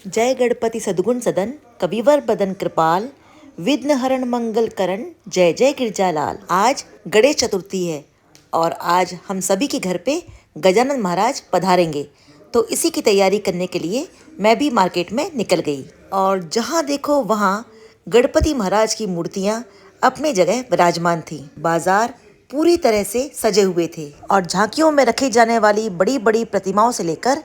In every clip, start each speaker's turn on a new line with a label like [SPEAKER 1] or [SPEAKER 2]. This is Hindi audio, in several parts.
[SPEAKER 1] जय गणपति सद्गुण सदन कविवर बदन कृपाल विघ्न हरण मंगल करण जय जय गिरजालाल। आज गणेश चतुर्थी है और आज हम सभी के घर पे गजानन महाराज पधारेंगे, तो इसी की तैयारी करने के लिए मैं भी मार्केट में निकल गई और जहाँ देखो वहाँ गणपति महाराज की मूर्तियाँ अपनी जगह विराजमान थी। बाजार पूरी तरह से सजे हुए थे और झांकियों में रखी जाने वाली बड़ी बड़ी प्रतिमाओं से लेकर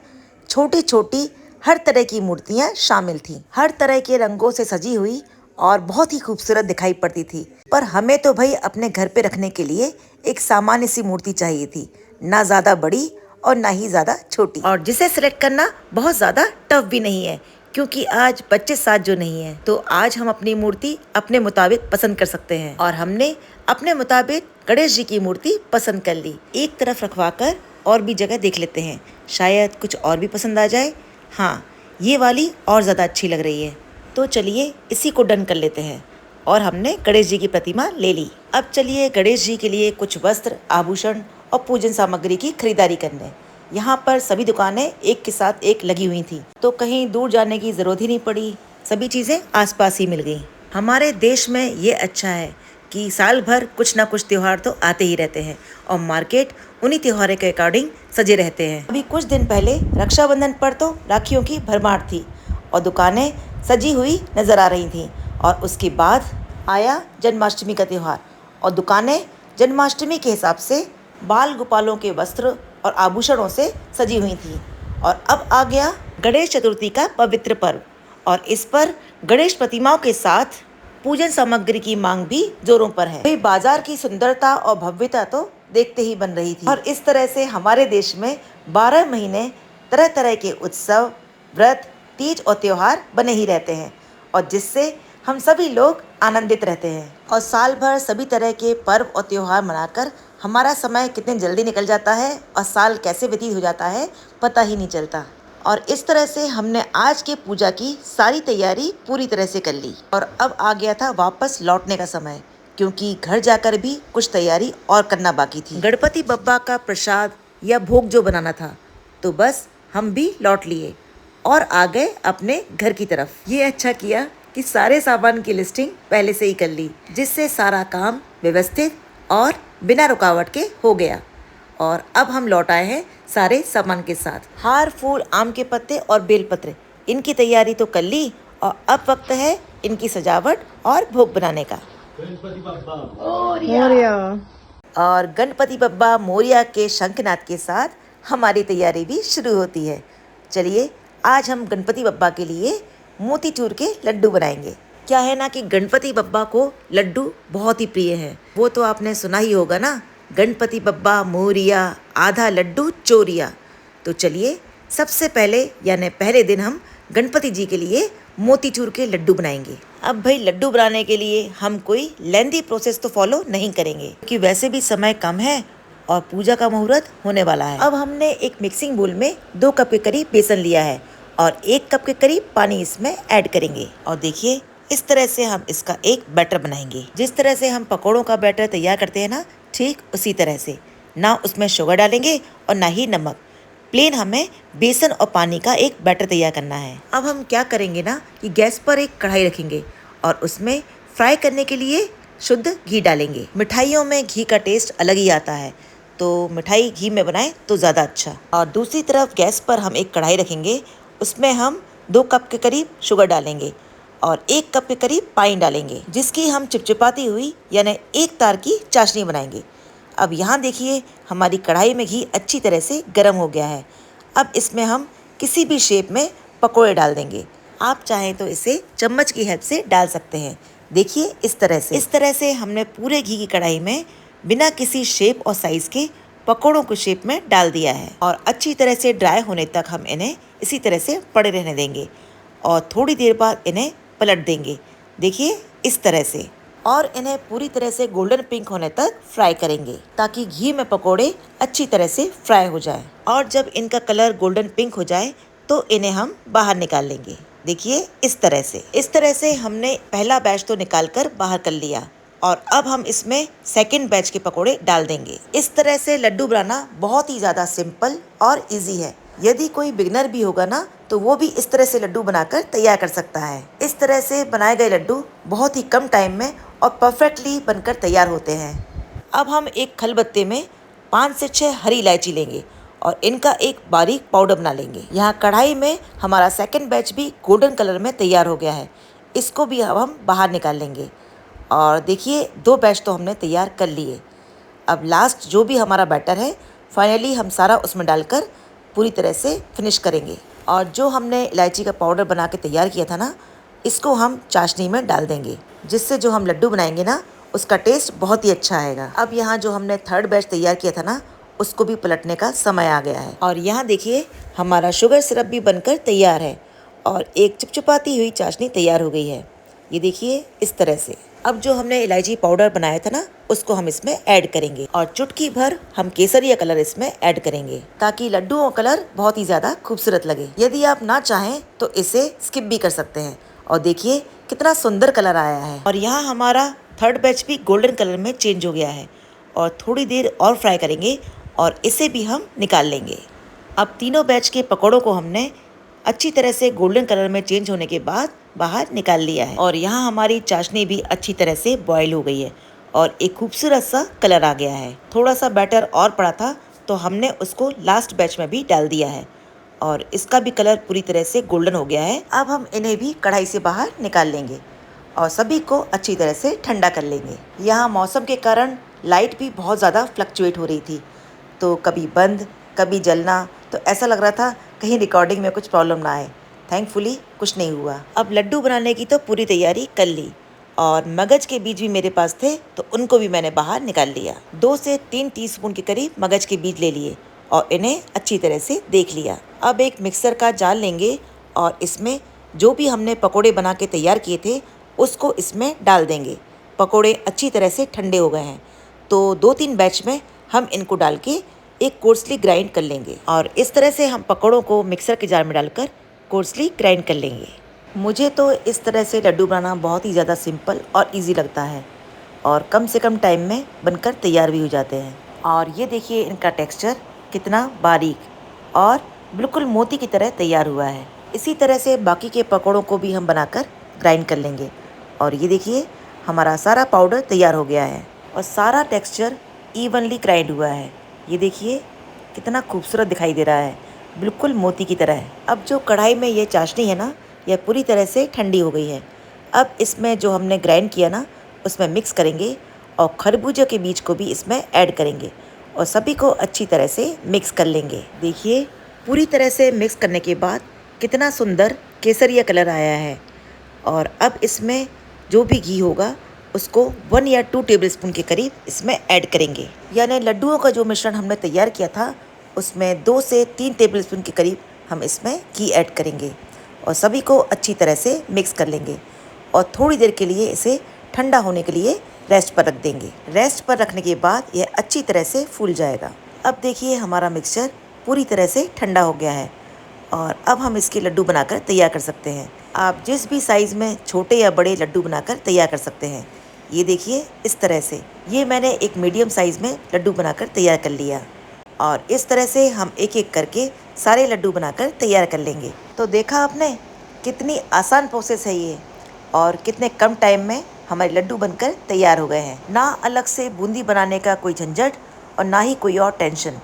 [SPEAKER 1] छोटी छोटी हर तरह की मूर्तियां शामिल थीं। हर तरह के रंगों से सजी हुई और बहुत ही खूबसूरत दिखाई पड़ती थी। पर हमें तो भाई अपने घर पे रखने के लिए एक सामान्य सी मूर्ति चाहिए थी, ना ज्यादा बड़ी और ना ही ज्यादा छोटी, और जिसे सिलेक्ट करना बहुत ज्यादा टफ भी नहीं है क्योंकि आज बच्चे साथ जो नहीं है, तो आज हम अपनी मूर्ति अपने मुताबिक पसंद कर सकते हैं। और हमने अपने मुताबिक गणेश जी की मूर्ति पसंद कर ली। एक तरफ रखवाकर और भी जगह देख लेते हैं, शायद कुछ और भी पसंद आ जाए। हाँ, ये वाली और ज़्यादा अच्छी लग रही है, तो चलिए इसी को डन कर लेते हैं। और हमने गणेश जी की प्रतिमा ले ली। अब चलिए गणेश जी के लिए कुछ वस्त्र, आभूषण और पूजन सामग्री की खरीदारी करने। यहाँ पर सभी दुकानें एक के साथ एक लगी हुई थी, तो कहीं दूर जाने की ज़रूरत ही नहीं पड़ी, सभी चीज़ें आसपास ही मिल गई। हमारे देश में ये अच्छा है कि साल भर कुछ ना कुछ त्योहार तो आते ही रहते हैं और मार्केट उन्हीं त्योहारों के अकॉर्डिंग सजे रहते हैं। अभी कुछ दिन पहले रक्षाबंधन पर तो राखियों की भरमार थी और दुकानें सजी हुई नजर आ रही थीं, और उसके बाद आया जन्माष्टमी का त्यौहार और दुकानें जन्माष्टमी के हिसाब से बाल गोपालों के वस्त्र और आभूषणों से सजी हुई थी। और अब आ गया गणेश चतुर्थी का पवित्र पर्व, और इस पर गणेश प्रतिमाओं के साथ पूजन सामग्री की मांग भी जोरों पर है। बाजार की सुंदरता और भव्यता तो देखते ही बन रही थी। और इस तरह से हमारे देश में 12 महीने तरह तरह के उत्सव, व्रत, तीज और त्योहार बने ही रहते हैं, और जिससे हम सभी लोग आनंदित रहते हैं। और साल भर सभी तरह के पर्व और त्योहार मनाकर हमारा समय कितने जल्दी निकल जाता है और साल कैसे व्यतीत हो जाता है पता ही नहीं चलता। और इस तरह से हमने आज के पूजा की सारी तैयारी पूरी तरह से कर ली और अब आ गया था वापस लौटने का समय, क्योंकि घर जाकर भी कुछ तैयारी और करना बाकी थी। गणपति बप्पा का प्रसाद या भोग जो बनाना था, तो बस हम भी लौट लिए और आ गए अपने घर की तरफ। ये अच्छा किया कि सारे सामान की लिस्टिंग पहले से ही कर ली, जिससे सारा काम व्यवस्थित और बिना रुकावट के हो गया। और अब हम लौट आए हैं सारे सामान के साथ। हार, फूल, आम के पत्ते और बेलपत्र, इनकी तैयारी तो कर ली और अब वक्त है इनकी सजावट और भोग बनाने का। और गणपति बप्पा मोरिया के शंखनाद के साथ हमारी तैयारी भी शुरू होती है। चलिए आज हम गणपति बप्पा के लिए मोतीचूर के लड्डू बनाएंगे। क्या है ना कि गणपति बप्पा को लड्डू बहुत ही प्रिय है। वो तो आपने सुना ही होगा ना, गणपति बप्पा मोरिया, आधा लड्डू चोरिया। तो चलिए सबसे पहले यानी पहले दिन हम गणपति जी के लिए मोतीचूर के लड्डू बनाएंगे। अब भाई लड्डू बनाने के लिए हम कोई लेंथी प्रोसेस तो फॉलो नहीं करेंगे, क्योंकि वैसे भी समय कम है और पूजा का मुहूर्त होने वाला है। अब हमने एक मिक्सिंग बोल में 2 कप के करीब बेसन लिया है और 1 कप के करीब पानी इसमें ऐड करेंगे। और देखिए इस तरह से हम इसका एक बैटर बनाएंगे। जिस तरह से हम पकौड़ों का बैटर तैयार करते हैं ना, ठीक उसी तरह से। ना उसमें शुगर डालेंगे और ना ही नमक, प्लेन हमें बेसन और पानी का एक बैटर तैयार करना है। अब हम क्या करेंगे ना कि गैस पर एक कढ़ाई रखेंगे और उसमें फ्राई करने के लिए शुद्ध घी डालेंगे। मिठाइयों में घी का टेस्ट अलग ही आता है, तो मिठाई घी में बनाएं तो ज़्यादा अच्छा। और दूसरी तरफ गैस पर हम एक कढ़ाई रखेंगे, उसमें हम 2 कप के करीब शुगर डालेंगे और 1 कप के करीब पानी डालेंगे, जिसकी हम चिपचिपाती हुई यानी एक तार की चाशनी बनाएंगे। अब यहाँ देखिए हमारी कढ़ाई में घी अच्छी तरह से गर्म हो गया है। अब इसमें हम किसी भी शेप में पकोड़े डाल देंगे। आप चाहें तो इसे चम्मच की हेल्प से डाल सकते हैं। देखिए इस तरह से हमने पूरे घी की कढ़ाई में बिना किसी शेप और साइज़ के पकोड़ों को शेप में डाल दिया है और अच्छी तरह से ड्राई होने तक हम इन्हें इसी तरह से पड़े रहने देंगे और थोड़ी देर बाद इन्हें पलट देंगे। देखिए इस तरह से, और इन्हें पूरी तरह से गोल्डन पिंक होने तक फ्राई करेंगे ताकि घी में पकोड़े अच्छी तरह से फ्राई हो जाए। और जब इनका कलर गोल्डन पिंक हो जाए तो इन्हें हम बाहर निकाल लेंगे। देखिए इस तरह से हमने पहला बैच तो निकाल कर बाहर कर लिया और अब हम इसमें सेकंड बैच के पकोड़े डाल देंगे। इस तरह से लड्डू बनाना बहुत ही ज़्यादा सिंपल और इजी है। यदि कोई बिगनर भी होगा ना तो वो भी इस तरह से लड्डू बनाकर तैयार कर सकता है। इस तरह से बनाए गए लड्डू बहुत ही कम टाइम में और परफेक्टली बनकर तैयार होते हैं। अब हम एक खलबत्ते में 5 से 6 हरी इलायची लेंगे और इनका एक बारीक पाउडर बना लेंगे। यहाँ कढ़ाई में हमारा सेकंड बैच भी गोल्डन कलर में तैयार हो गया है। इसको भी अब हम बाहर निकाल लेंगे। और देखिए 2 बैच तो हमने तैयार कर लिए। अब लास्ट जो भी हमारा बैटर है फाइनली हम सारा उसमें डालकर पूरी तरह से फिनिश करेंगे। और जो हमने इलायची का पाउडर बना के तैयार किया था ना, इसको हम चाशनी में डाल देंगे, जिससे जो हम लड्डू बनाएंगे ना उसका टेस्ट बहुत ही अच्छा आएगा। अब यहाँ जो हमने थर्ड बैच तैयार किया था ना, उसको भी पलटने का समय आ गया है। और यहाँ देखिए हमारा शुगर सिरप भी बनकर तैयार है और एक चिपचिपाती हुई चाशनी तैयार हो गई है। ये देखिए इस तरह से। अब जो हमने इलायची पाउडर बनाया था ना, उसको हम इसमें ऐड करेंगे और चुटकी भर हम केसरिया कलर इसमें ऐड करेंगे, ताकि लड्डुओं का कलर बहुत ही ज़्यादा खूबसूरत लगे। यदि आप ना चाहें तो इसे स्किप भी कर सकते हैं। और देखिए कितना सुंदर कलर आया है। और यहाँ हमारा थर्ड बैच भी गोल्डन कलर में चेंज हो गया है और थोड़ी देर और फ्राई करेंगे और इसे भी हम निकाल लेंगे। अब तीनों बैच के पकौड़ों को हमने अच्छी तरह से गोल्डन कलर में चेंज होने के बाद बाहर निकाल लिया है। और यहाँ हमारी चाशनी भी अच्छी तरह से बॉयल हो गई है और एक खूबसूरत सा कलर आ गया है। थोड़ा सा बैटर और पड़ा था तो हमने उसको लास्ट बैच में भी डाल दिया है और इसका भी कलर पूरी तरह से गोल्डन हो गया है। अब हम इन्हें भी कढ़ाई से बाहर निकाल लेंगे और सभी को अच्छी तरह से ठंडा कर लेंगे। यहाँ मौसम के कारण लाइट भी बहुत ज़्यादा फ्लक्चुएट हो रही थी, तो कभी बंद कभी जलना, तो ऐसा लग रहा था कहीं रिकॉर्डिंग में कुछ प्रॉब्लम ना आए। थैंकफुली कुछ नहीं हुआ। अब लड्डू बनाने की तो पूरी तैयारी कर ली और मगज के बीज भी मेरे पास थे, तो उनको भी मैंने बाहर निकाल लिया। 2 से 3 टीस्पून के करीब मगज के बीज ले लिए और इन्हें अच्छी तरह से देख लिया। अब एक मिक्सर का जार लेंगे और इसमें जो भी हमने पकोड़े बना के तैयार किए थे उसको इसमें डाल देंगे। पकोड़े अच्छी तरह से ठंडे हो गए हैं, तो 2-3 बैच में हम इनको डाल के एक कोर्सली ग्राइंड कर लेंगे और इस तरह से हम पकौड़ों को मिक्सर के जार में डालकर कोर्सली ग्राइंड कर लेंगे। मुझे तो इस तरह से लड्डू बनाना बहुत ही ज़्यादा सिंपल और इजी लगता है और कम से कम टाइम में बनकर तैयार भी हो जाते हैं। और ये देखिए इनका टेक्सचर कितना बारीक और बिल्कुल मोती की तरह तैयार हुआ है। इसी तरह से बाकी के पकौड़ों को भी हम बनाकर ग्राइंड कर लेंगे। और ये देखिए हमारा सारा पाउडर तैयार हो गया है और सारा टेक्सचर इवनली ग्राइंड हुआ है। ये देखिए कितना खूबसूरत दिखाई दे रहा है, बिल्कुल मोती की तरह है। अब जो कढ़ाई में ये चाशनी है ना, यह पूरी तरह से ठंडी हो गई है। अब इसमें जो हमने ग्राइंड किया ना उसमें मिक्स करेंगे और खरबूजे के बीज को भी इसमें ऐड करेंगे और सभी को अच्छी तरह से मिक्स कर लेंगे। देखिए पूरी तरह से मिक्स करने के बाद कितना सुंदर केसरिया कलर आया है। और अब इसमें जो भी घी होगा उसको 1 या 2 टेबलस्पून के करीब इसमें ऐड करेंगे। यानी लड्डुओं का जो मिश्रण हमने तैयार किया था उसमें 2 से 3 टेबलस्पून के करीब हम इसमें घी ऐड करेंगे और सभी को अच्छी तरह से मिक्स कर लेंगे और थोड़ी देर के लिए इसे ठंडा होने के लिए रेस्ट पर रख देंगे। रेस्ट पर रखने के बाद यह अच्छी तरह से फूल जाएगा। अब देखिए हमारा मिक्सचर पूरी तरह से ठंडा हो गया है और अब हम इसके लड्डू बनाकर तैयार कर सकते हैं। आप जिस भी साइज़ में छोटे या बड़े लड्डू बनाकर तैयार कर सकते हैं। ये देखिए इस तरह से, ये मैंने एक मीडियम साइज़ में लड्डू बनाकर तैयार कर लिया और इस तरह से हम एक एक करके सारे लड्डू बनाकर तैयार कर लेंगे। तो देखा आपने कितनी आसान प्रोसेस है ये और कितने कम टाइम में हमारे लड्डू बनकर तैयार हो गए हैं। ना अलग से बूंदी बनाने का कोई झंझट और ना ही कोई और टेंशन।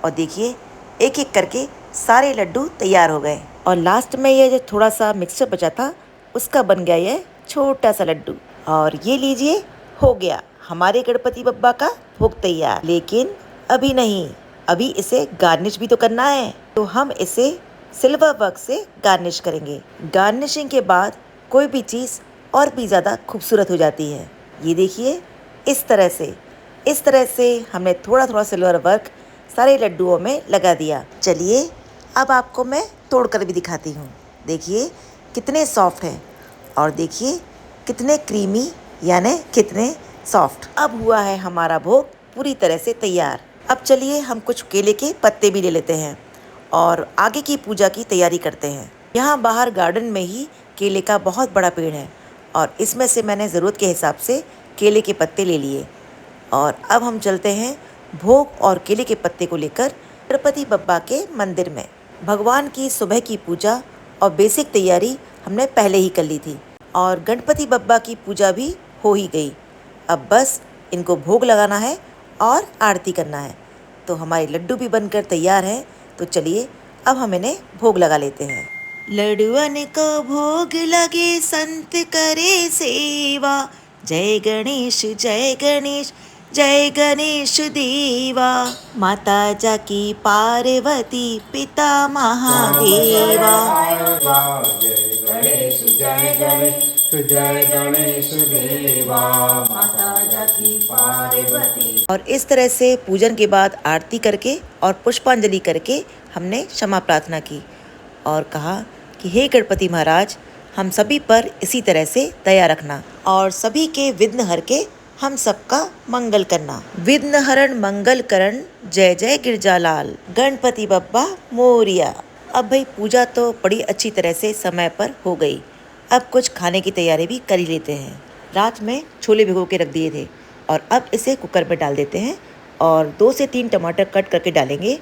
[SPEAKER 1] और देखिए एक एक करके सारे लड्डू तैयार हो गए और लास्ट में ये जो थोड़ा सा मिक्सचर बचा था उसका बन गया ये छोटा सा लड्डू। और ये लीजिए हो गया हमारे गणपति बप्पा का भोग तैयार। लेकिन अभी नहीं, अभी इसे गार्निश भी तो करना है, तो हम इसे सिल्वर वर्क से गार्निश करेंगे। गार्निशिंग के बाद कोई भी चीज़ और भी ज़्यादा खूबसूरत हो जाती है। ये देखिए इस तरह से हमने थोड़ा थोड़ा सिल्वर वर्क सारे लड्डुओं में लगा दिया। चलिए अब आपको मैं तोड़कर भी दिखाती हूँ। देखिए कितने सॉफ्ट हैं और देखिए कितने क्रीमी, यानी कितने सॉफ्ट। अब हुआ है हमारा भोग पूरी तरह से तैयार। अब चलिए हम कुछ केले के पत्ते भी ले लेते हैं और आगे की पूजा की तैयारी करते हैं। यहाँ बाहर गार्डन में ही केले का बहुत बड़ा पेड़ है और इसमें से मैंने ज़रूरत के हिसाब से केले के पत्ते ले लिए और अब हम चलते हैं भोग और केले के पत्ते को लेकर गणपति बप्पा के मंदिर में। भगवान की सुबह की पूजा और बेसिक तैयारी हमने पहले ही कर ली थी और गणपति बप्पा की पूजा भी हो ही गई। अब बस इनको भोग लगाना है और आरती करना है। तो हमारे लड्डू भी बनकर तैयार हैं। तो चलिए अब हम इन्हें भोग लगा लेते हैं। लड्डुअन को भोग लगे संत करे सेवा। जय गणेश जय गणेश जय गणेश देवा। माता जाकी पार्वती पिता महादेवा।
[SPEAKER 2] जय गणेश जय गणेश जय गणेश देवा। माता जाकी पार्वती।
[SPEAKER 1] और इस तरह से पूजन के बाद आरती करके और पुष्पांजलि करके हमने क्षमा प्रार्थना की और कहा कि हे गणपति महाराज, हम सभी पर इसी तरह से दया रखना और सभी के विघ्न हर के हम सबका मंगल करना। विघ्न हरण मंगल करण जय जय गिरजालाल। गणपति बप्पा मोरिया। अब भाई पूजा तो बड़ी अच्छी तरह से समय पर हो गई। अब कुछ खाने की तैयारी भी कर ही लेते हैं। रात में छोले भिगो के रख दिए थे और अब इसे कुकर में डाल देते हैं और 2 से 3 टमाटर कट करके डालेंगे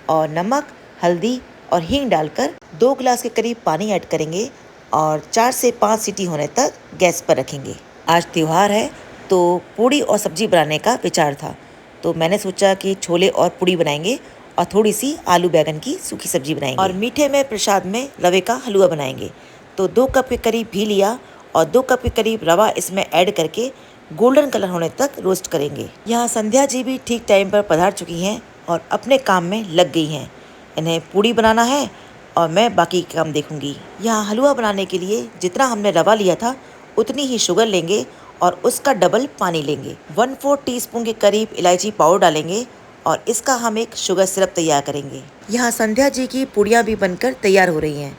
[SPEAKER 1] और नमक, हल्दी और हींग डालकर 2 गिलास के करीब पानी ऐड करेंगे और 4 से 5 सीटी होने तक गैस पर रखेंगे। आज त्योहार है तो पूड़ी और सब्जी बनाने का विचार था, तो मैंने सोचा कि छोले और पूड़ी बनाएंगे और थोड़ी सी आलू बैगन की सूखी सब्जी बनाएंगे और मीठे में प्रसाद में रवे का हलवा बनाएंगे। तो 2 कप के करीब घी लिया और 2 कप के करीब रवा इसमें ऐड करके गोल्डन कलर होने तक रोस्ट करेंगे। यहाँ संध्या जी भी ठीक टाइम पर पधार चुकी हैं और अपने काम में लग गई हैं। इन्हें पूड़ी बनाना है और मैं बाकी काम देखूंगी। यहाँ हलवा बनाने के लिए जितना हमने रवा लिया था उतनी ही शुगर लेंगे और उसका डबल पानी लेंगे। 1/4 टीस्पून के करीब इलायची पाउडर डालेंगे और इसका हम एक शुगर सिरप तैयार करेंगे। यहाँ संध्या जी की पूड़ियाँ भी बनकर तैयार हो रही हैं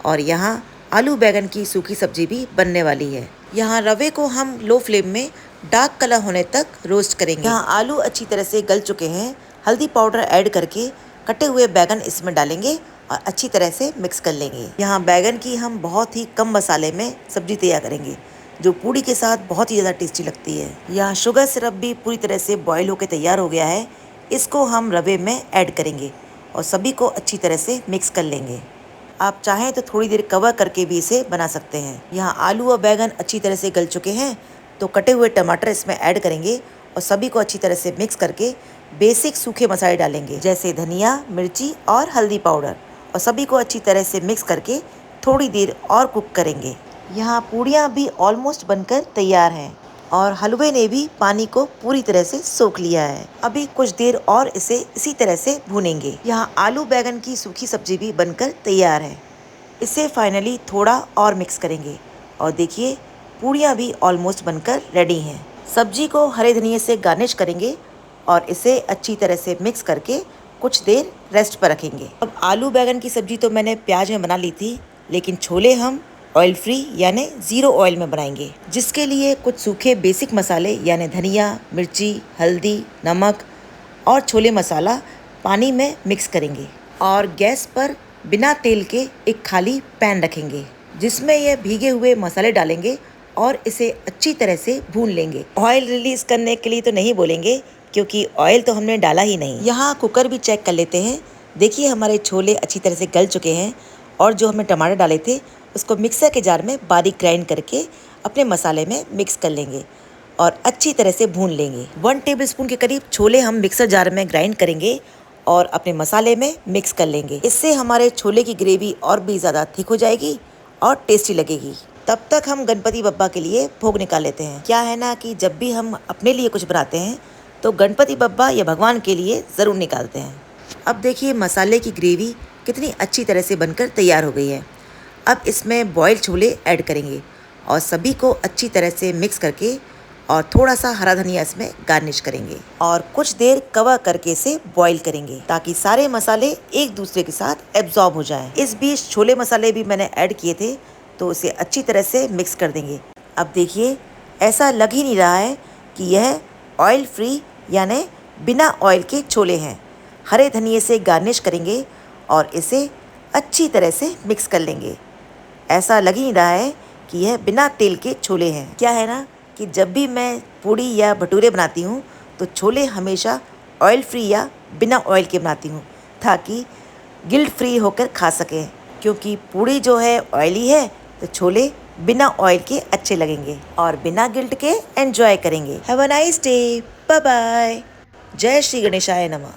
[SPEAKER 1] और यहाँ आलू बैगन की सूखी सब्जी भी बनने वाली है। यहाँ रवे को हम लो फ्लेम में डार्क कलर होने तक रोस्ट करेंगे। यहाँ आलू अच्छी तरह से गल चुके हैं। हल्दी पाउडर ऐड करके कटे हुए बैगन इसमें डालेंगे और अच्छी तरह से मिक्स कर लेंगे। यहाँ बैगन की हम बहुत ही कम मसाले में सब्जी तैयार करेंगे जो पूड़ी के साथ बहुत ही ज़्यादा टेस्टी लगती है। यहाँ शुगर सिरप भी पूरी तरह से बॉयल होकर तैयार हो गया है। इसको हम रवे में ऐड करेंगे और सभी को अच्छी तरह से मिक्स कर लेंगे। आप चाहें तो थोड़ी देर कवर करके भी इसे बना सकते हैं। यहाँ आलू और बैगन अच्छी तरह से गल चुके हैं तो कटे हुए टमाटर इसमें ऐड करेंगे और सभी को अच्छी तरह से मिक्स करके बेसिक सूखे मसाले डालेंगे जैसे धनिया, मिर्ची और हल्दी पाउडर और सभी को अच्छी तरह से मिक्स करके थोड़ी देर और कुक करेंगे। यहाँ पूड़ियाँ भी ऑलमोस्ट बनकर तैयार हैं और हलवे ने भी पानी को पूरी तरह से सोख लिया है। अभी कुछ देर और इसे इसी तरह से भूनेंगे। यहाँ आलू बैगन की सूखी सब्जी भी बनकर तैयार है। इसे फाइनली थोड़ा और मिक्स करेंगे और देखिए पूड़ियाँ भी ऑलमोस्ट बनकर रेडी हैं। सब्जी को हरे धनिये से गार्निश करेंगे और इसे अच्छी तरह से मिक्स करके कुछ देर रेस्ट पर रखेंगे। अब आलू बैगन की सब्जी तो मैंने प्याज में बना ली थी, लेकिन छोले हम ऑयल फ्री यानी 0 ऑयल में बनाएंगे, जिसके लिए कुछ सूखे बेसिक मसाले यानी धनिया, मिर्ची, हल्दी, नमक और छोले मसाला पानी में मिक्स करेंगे और गैस पर बिना तेल के एक खाली पैन रखेंगे जिसमें यह भीगे हुए मसाले डालेंगे और इसे अच्छी तरह से भून लेंगे। ऑयल रिलीज करने के लिए तो नहीं बोलेंगे क्योंकि ऑयल तो हमने डाला ही नहीं। यहाँ कुकर भी चेक कर लेते हैं। देखिए हमारे छोले अच्छी तरह से गल चुके हैं और जो हमने टमाटर डाले थे उसको मिक्सर के जार में बारीक ग्राइंड करके अपने मसाले में मिक्स कर लेंगे और अच्छी तरह से भून लेंगे। 1 टेबलस्पून के करीब छोले हम मिक्सर जार में ग्राइंड करेंगे और अपने मसाले में मिक्स कर लेंगे। इससे हमारे छोले की ग्रेवी और भी ज़्यादा थिक हो जाएगी और टेस्टी लगेगी। तब तक हम गणपति बप्पा के लिए भोग निकाल लेते हैं। क्या है ना कि जब भी हम अपने लिए कुछ बनाते हैं तो गणपति बप्पा या भगवान के लिए ज़रूर निकालते हैं। अब देखिए मसाले की ग्रेवी कितनी अच्छी तरह से बनकर तैयार हो गई है। अब इसमें बॉयल छोले ऐड करेंगे और सभी को अच्छी तरह से मिक्स करके और थोड़ा सा हरा धनिया इसमें गार्निश करेंगे और कुछ देर कवर करके इसे बॉईल करेंगे ताकि सारे मसाले एक दूसरे के साथ एब्जॉर्ब हो जाएं। इस बीच छोले मसाले भी मैंने ऐड किए थे तो इसे अच्छी तरह से मिक्स कर देंगे। अब देखिए ऐसा लग ही नहीं रहा है कि यह ऑयल फ्री यानी बिना ऑयल के छोले हैं। हरे धनिये से गार्निश करेंगे और इसे अच्छी तरह से मिक्स कर लेंगे। ऐसा लग ही नहीं रहा है कि यह बिना तेल के छोले हैं। क्या है ना कि जब भी मैं पूड़ी या भटूरे बनाती हूँ तो छोले हमेशा ऑयल फ्री या बिना ऑयल के बनाती हूँ ताकि गिल्ट फ्री होकर खा सकें, क्योंकि पूड़ी जो है ऑयली है तो छोले बिना ऑयल के अच्छे लगेंगे और बिना गिल्ट के एंजॉय करेंगे। Have a nice day, bye bye. जय श्री गणेशाय नमः।